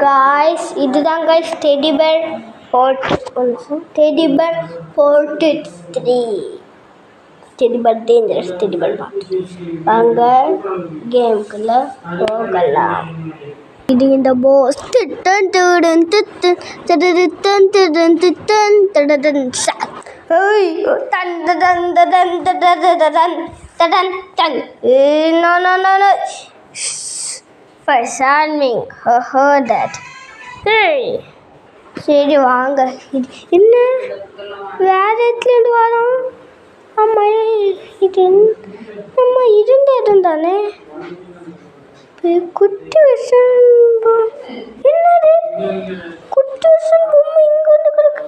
Guys இதுதான் guys teddy bear 43 teddy bear dangerous teddy bear வாங்க கேமுக்குள்ள போகலாம். இது இந்த போஸ் சரி வாங்க. என்ன வேற இடத்துலேருந்து வரோம்? ஆமாம் இது நம்ம இருந்த இடம் தானே. குட்டி வருஷம் என்னது குட்டி வருஷம் பொம்மை இங்கே வந்து கிடக்கு.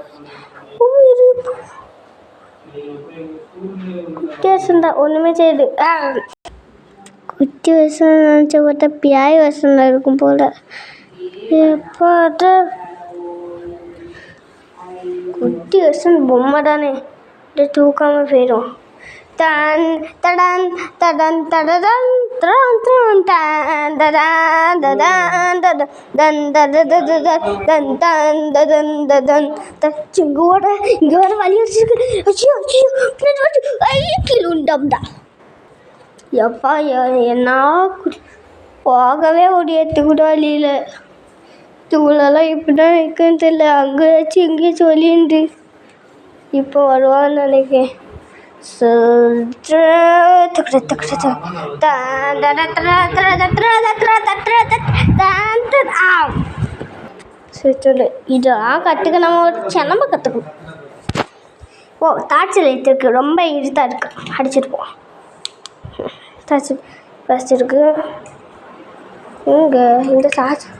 குட்டி வருஷம் தான் ஒன்றுமே செய்யுது. குட்டி வருஷம் நினச்ச பார்த்தா பியாய் வருஷம் இருக்கும் போல. எப்போ குட்டி வருஷம் பொம்மை தானே தூக்காமல் போயிடும். தன் தடன் தடன் தடடன் இங்க வர வழி வச்சிருக்கு. எப்பா என்ன போகவே முடியாது கூட வழியில். தூளெல்லாம் இப்படிதான் இருக்குன்னு தெரியல. அங்கேயாச்சும் இங்கேயும் சொல்லிண்டு இப்போ வருவான்னு நினைக்கிறேன். சொல்லு இதெல்லாம் கற்றுக்க நம்ம ஒரு சிலம்ப கற்றுக்கணும். தாய்ச்சல் இருக்கு ரொம்ப இருட்டாக இருக்கு. அடிச்சிருப்போம். தாய்ச்சல் ஃபஸ்ட் இருக்கு இங்கே இந்த தாய்ச்சல்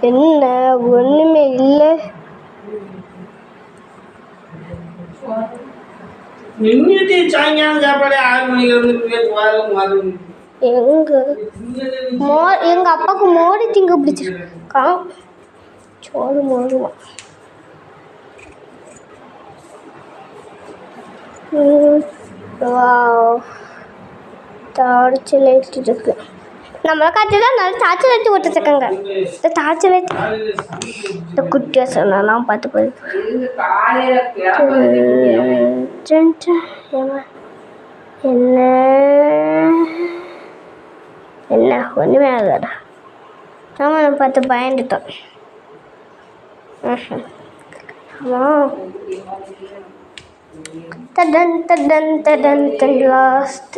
என்ன ஒன்றுமே இல்லை. எங்க அப்பாவுக்கு மோடி திங்க பிடிச்சிருக்கா. சோறு மோடுமா டார்ச் லைட் இருக்கு. நம்மளை காய்ச்சி தான் நல்லா டார்ச் லைட் விட்டுருக்காங்க. இந்த டார்ச் லைட் இந்த குட்டியாக சொன்னாலாம் பார்த்து போய் என்ன என்ன ஒன்றுமே ஆகாதா. ஆமாம் நம்ம பார்த்து பயந்துட்டோம். ஆமாம் தடன் தடன் தடன் தன் last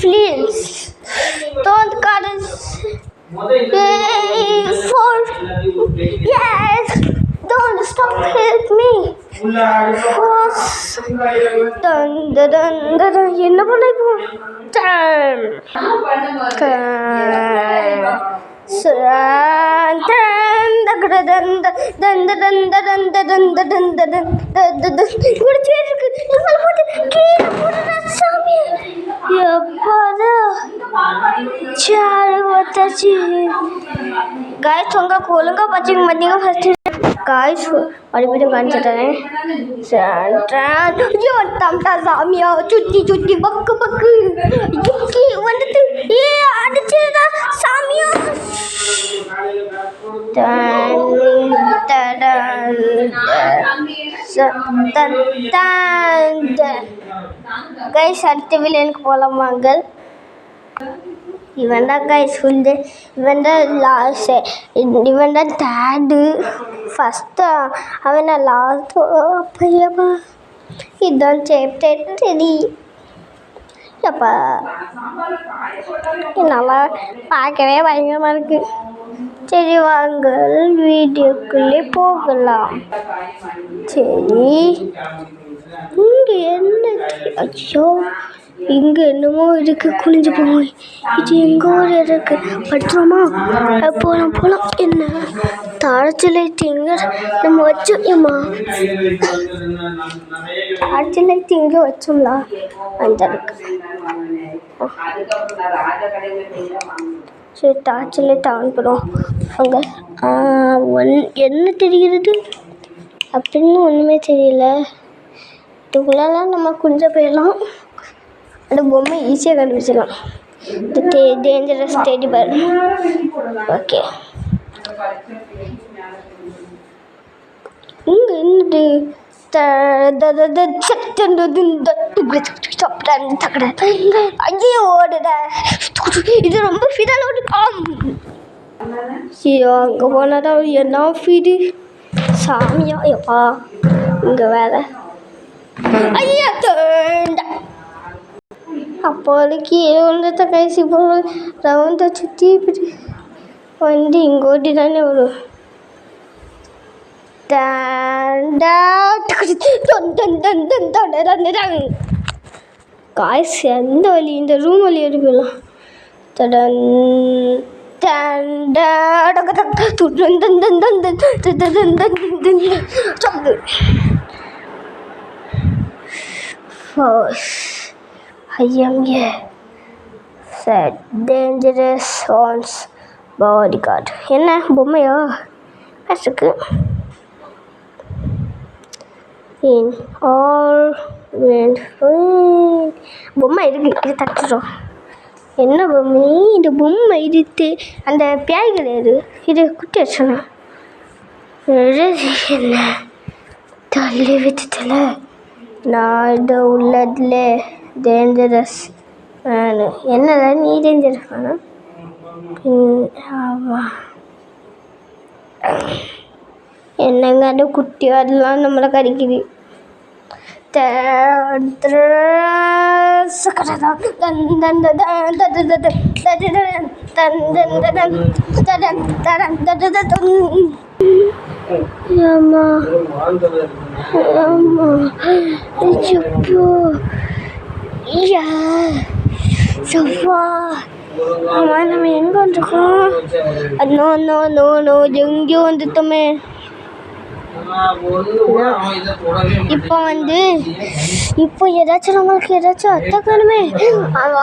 Please don't cut us. Yes, don't stop help me. என்ன பண்ண இப்போ? गाइस उनका खोलूंगा बच्चे मध्य फर्स्ट गाइस मறுபடியும் காமிச்சிட்டேன். சாமியா சுத்தி சுத்தி பக்கு பக்கு வந்துட்டு அடிச்சதா சாமியா. गाइस அடுத்த வில்லனுக்கு போலாமாங்க. இவன் தான் கைஸ் ஃபுல்லு. இவன் தான் லாஸ்ட். இவன் தான் தேர்டு. ஃபஸ்ட்டு அவன் தான் லாஸ்ட்டு. அப்பையப்பா இதுதான் சாப்டர் ரெடி. அப்பா நல்லா பார்க்கவே பயங்கரமாக இருக்குது. சரி வாங்க வீடியோக்குள்ளே போகலாம். சரி இங்கே என்ன? ஐயோ இங்கே என்னமோ இருக்கு. குளிஞ்சு போவோம். இது எங்கே ஒரு இருக்கு. படுத்துருவோமா? போகலாம் போகலாம். என்ன தாழ்ச்சிலை திங்க நம்ம வச்சோம்மா. தாழ்ச்சிலை திங்க வச்சோம்ல அந்த இருக்கு. சரி தாழ்ச்சிலை ஆன் பண்ணுவோம். அங்கே என்ன தெரிகிறது அப்படின்னு ஒன்றுமே தெரியல. இதுக்குள்ளெல்லாம் நம்ம கொஞ்சம் போயிடலாம். அந்த பொம்மை ஈஸியாக கண்டுபிடிச்சிடலாம். இந்த டேஞ்சரஸ் டெடி பேர். ஓகே, இங்கே என்னது ஐயோ ஓடுட, இது ரொம்ப ஃபீடாக ஓடுக்காம். ஐயோ அங்கே போனதா என்ன ஃபீடு சாமியா எப்பா. இங்கே வேற ஐயா தோண்ட அப்போதைக்கு ஏழுந்த கடைசி போல் ரவுண்டை சுற்றி இப்படி வந்து இங்கே ஓட்டி தானே வரும். காய்ஸ் எந்த வழி, இந்த ரூம் வழி எடுக்கலாம். I am here, said dangerous one's bodyguard. என்ன பொம்மையா பேசுக்கு? In all wind பொம்மை இருக்கு, இது தட்டுறோம். என்ன பொம்மை இது? பொம்மை இது அந்த பேய் கிடையாது, இது குட்டி வச்சோன்னா என்ன தள்ளி விட்டுல. நான் இது உள்ளதுல டேஞ்சரஸ் என்னடா நீ டேஞ்சரஸ் ஆனால் ஆமாம். என்னங்க அந்த குட்டி அதெல்லாம் நம்மளை கடிக்குது. நம்ம எங்க வந்துருக்கோம்? எங்கேயோ வந்துட்டோமே. இப்போ ஏதாச்சும் நம்மளுக்கு ஏதாச்சும் அத்தக்கணுமே.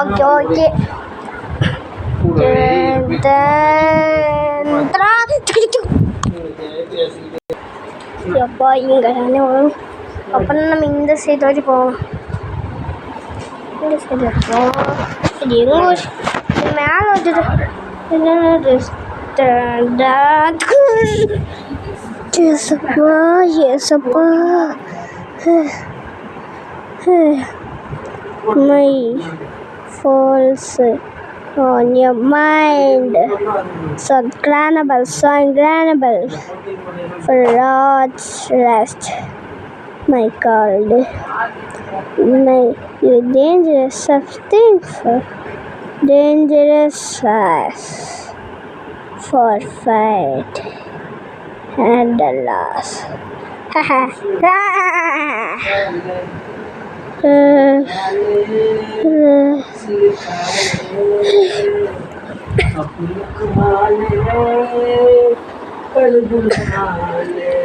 ஓகே ஓகே எப்பா இங்கே தானே வரும். அப்புறம் நம்ம இந்த சைடு வரைக்கும் போவோம். இந்த சைடு இருக்கோம். இது எங்கே மேலே வந்துட்டு ஏசப்பா my falls on your mind, so incredible for God's rest, my God, my you dangerous something for dangerous for fight and the loss.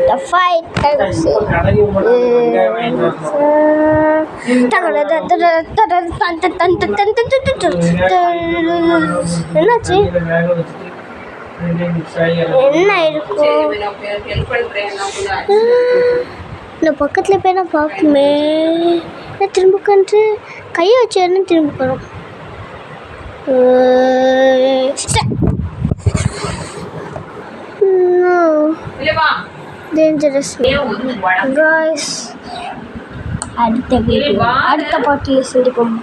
The fight என்னாச்சு? என்ன இருக்கும்? இந்த பக்கத்தில் போய் நான் பார்ப்போமே. நான் திரும்ப கண்டு கையை வச்சு திரும்ப போகிறோம். Dangerous guys. அடுத்த பாட்டில் சந்திப்போம்.